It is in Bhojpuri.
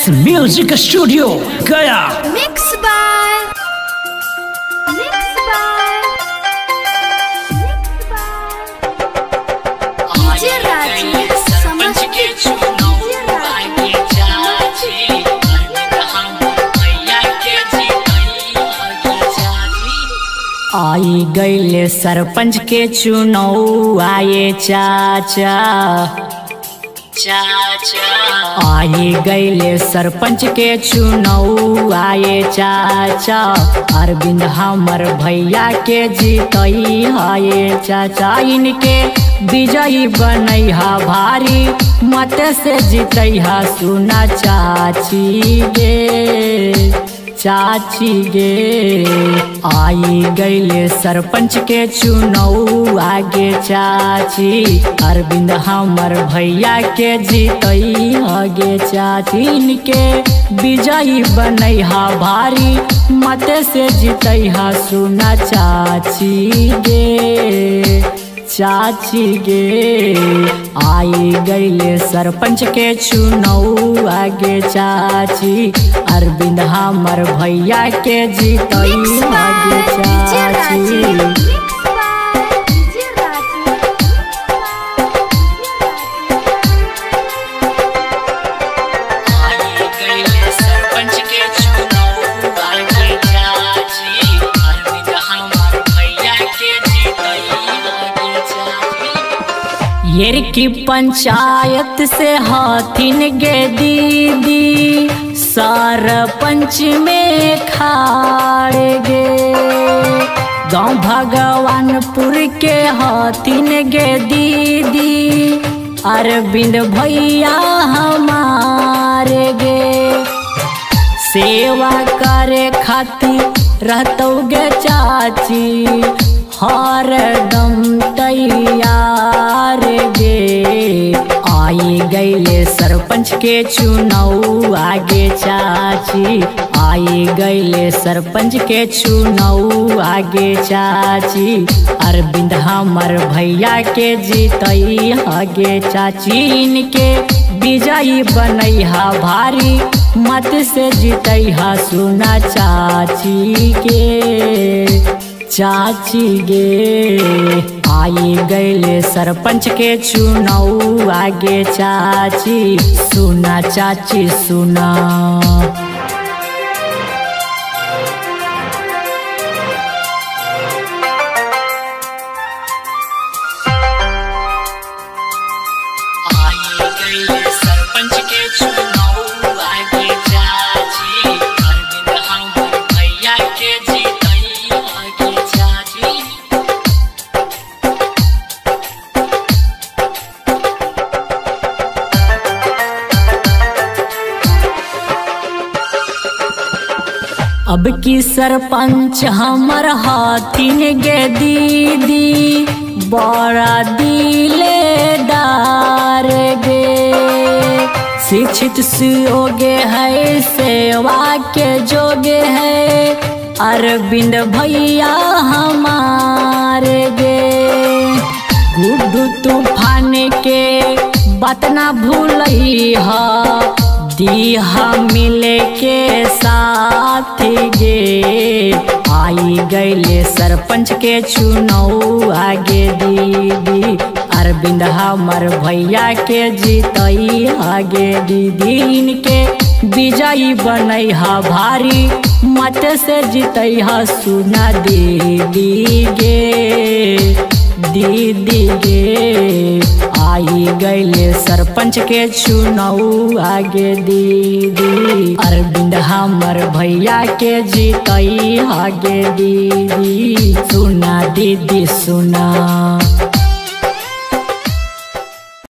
एक्स म्यूजिक स्टूडियो गया। मिक्स बाय डीजे राजीव समझ के आई गईले सरपंच के चुनाव आए चाचा आई गईले सरपंच के चुनाव आए चाचा अरविंद हमर भैया के जीतई आए चाचा इनके विजयी बनैहा भारी मत से जीतैहा सुना चाची गे आई गईले सरपंच के चुनाव आगे चाची अरविंद हमर भैया के जीतई आगे चाची इनके विजयी बनैहा भारी मत से जीतैहा सुना चाची गे आई गईले सरपंच के चुनाव आगे चाची अरविंद हमर भैया के जीतई आगे चाची। येर की पंचायत से हाथिन गे दीदी सरपंच में खाड़ गे गाँव भगवानपुर के हाथिन गे दीदी अरविंद भैया हमारे गे सेवा करे खातिर रहतोगे चाची हरदम तैयार गे आई गईले सरपंच के चुनाव आगे चाची आई गईले सरपंच के चुनाव आगे चाची अरविंद हमर भैया के जीतई आगे चाची इनके विजयी बनैहा भारी मत से जीतैहा सुना चाची गे आई गईले सरपंच के चुनाव आगे चाची सुना चाची सुना। अब की सरपंच हमर हाथिन गे दीदी बड़ा दिलेदार गे शिक्षित सुयोग्य है सेवा के जोगे है अरविंद भैया हमारे गे गुड्डू तूफान के बात ना भूलई हा दीहा मिले के साथ गे आई गईले सरपंच के चुनाव आगे दीदी अरविंद हमर भैया के जीतई आगे दीदी इनके विजयी बनैहा भारी मत से जीतैहा सुना दीदी गे आई गईले सरपंच के चुनाव आगे दीदी अरविंद हमर भैया के जीतई आगे दीदी सुना दीदी सुना।